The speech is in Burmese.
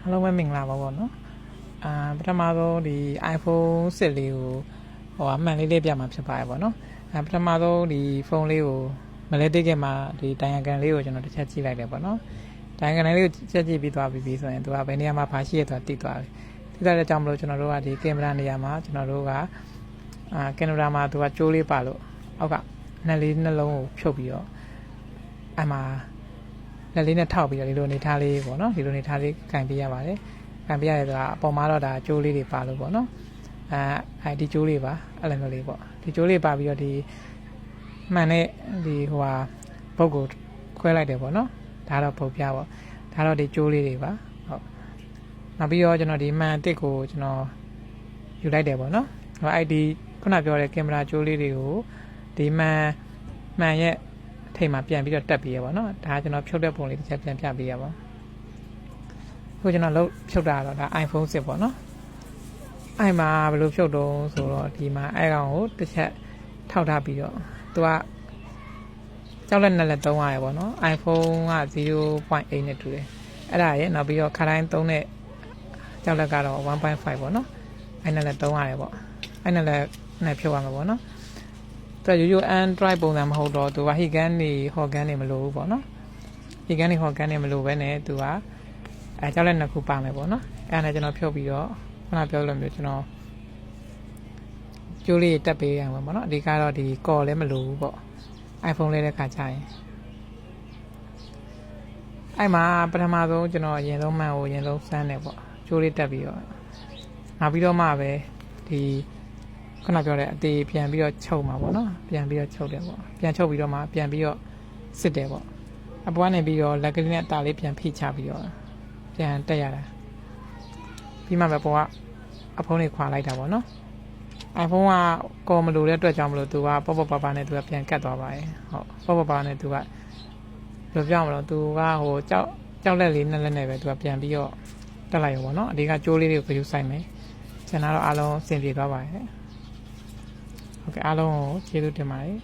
အားလုံးပဲမင်္ဂလာပါပေါ့နော်ပထမဆုံးဒီ iPhone 6လေးကိုအမှန်လေးပြမှာဖြစ်ပါတယ်ပေါ့နော်ပထမဆုံးဒီဖုန်းလေးကိုမလဲတိတ်ခဲ့မှာဒီတိုင်ယကန်လေးကိုကျွန်တော်တစ်ချက်ကြည့်လိုက်တယ်ပေါ့နော်တိုင်ယကန်လေးကိုချက်ကြည့်ပြီးသွားပြီဆိုရင်သူကဘယ်နေရာမှာဖာရှိရဆိုတာသိသွားပြီသိသွားတဲ့ကြောင့်မလို့ကျွန်တော်တို့ကဒီကင်မရာနေရာမှာကျွန်တော်တို့ကကင်မရာမှာသူကကြိုးလေးပါလို့အောက်ကနှလုံးကိုဖြုတ်ပြီးတော့အမှလက်လေးနဲ့ထောက်ပြီးတော့ဒီလိုနေထားလေးပေါ့နော်ဒီလိုနေထားလေးကင်ပေးရပါတယ်ကင်ပေးရတယ်ဆိုတာအပေါ်မှာတော့ဒါကြိုးလေးတွေပါလို့ပေါ့နော်ဒီကြိုးလေးပါအဲ့လိုမျိုးလေးပေါ့ဒီကြိုးလေးပါပြီးတော့ဒီမှန်တဲ့ဒီဟိုဟာပုတ်ကိုခွဲလိုက်တယ်ပေါ့နော်ဒါတော့ပုံပြပေါ့ဒါတော့ဒီကြိုးလေးတွေပါဟုတ်နောက်ပြီးတော့ကျွန်တော်ဒီမှန်တစ်ကိုကျွန်တော်ယူလိုက်တယ်ပေါ့နော်ဟိုအဲ့ဒီခုနပြောတဲ့ကင်မရာကြိုးလေးတွေကိုဒီမှန်ရဲ့ထိတ်မှာပြန်ပြီးတော့တက်ပြီးရပါတော့ဒါကျွန်တော်ဖြုတ်တဲ့ပုံလေးတစ်ချက်ပြန်ပြပေးရပါခုကျွန်တော်ဖြုတ်တာတော့ဒါ iPhone 6ပေါ့နော်အဲ့မှာဘယ်လိုဖြုတ်တော့ဆိုတော့ဒီမှာအဲ့ကောင်ကိုတစ်ချက်ထောက်ထားပြီးတော့သူကကြောက်လက်နဲ့လက်သုံးရတယ်ပေါ့နော် iPhone က 0.8 နဲ့တူတယ်အဲ့ဒါရဲ့နောက်ပြီးတော့ခါတိုင်းသုံးတဲ့ကြောက်လက်ကတော့ 1.5 ပေါ့နော်အဲ့နဲ့လက်သုံးရတယ်ပေါ့အဲ့နဲ့လက်နဲ့ဖြုတ်ရမှာပေါ့နော်သူကရိုး Android ပုံစံမဟုတ်တော့သူက Higan နေ Hogan နေမလို့ဘူးပေါ့နော် Higan နေ Hogan နေမလို့ပဲနဲ့သူကကြောက်လက်နှစ်ခုပါမယ်ပေါ့နော်အဲ့ဒါနဲ့ကျွန်တော်ဖြုတ်ပြီးတော့ခုနပြောလို့မျိုးကျွန်တော်ကျိုးလေးတက်ပေးရမှာပေါ့နော်အဓိကတော့ဒီကော်လည်းမလို့ဘူးပေါ့ iPhone လေးတဲ့ခါကျရင်အဲ့မှာပထမဆုံးကျွန်တော်အရင်ဆုံးမှန်ကိုအရင်ဆုံးစမ်းတယ်ပေါ့ကျိုးလေးတက်ပြီးတော့နောက်ပြီးတော့မှပဲဒီခုနပြောတဲ့အသေးပြန်ပြီးတော့ချုပ်မှာပေါ့နော်ပြန်ပြီးတော့ချုပ်တယ်ပေါ့ပြန်ချုပ်ပြီးတော့မှပြန်ပြီးတော့စစ်တယ်ပေါ့အပွားနေပြီးတော့လက်ကလေးနဲ့အသားလေးပြန်ဖိချပြီးတော့ပြန်တက်ရတာပြီးမှပဲပေါ်ကအဖုံးလေးခွာလိုက်တာပေါ့နော် iPhone ကကော်မလို့တဲ့အတွက်ကြောင့်မလို့သူကပေါ့ပါနဲ့သူကပြန်ကတ်သွားပါတယ်ဟုတ်ပေါ့ပါနဲ့သူကဘယ်လိုပြောမလို့သူကဟိုကြောက်လက်လေးနဲ့လက်နဲ့ပဲသူကပြန်ပြီးတော့တက်လိုက်ရောပေါ့နော်အဓိကကြိုးလေးတွေကိုယူဆိုင်မယ်ကျန်တာတော့အားလုံးအဆင်ပြေသွားပါတယ်ဟုတ်ကဲ့အားလုံးကိုကျေးဇူးတင်ပါတယ်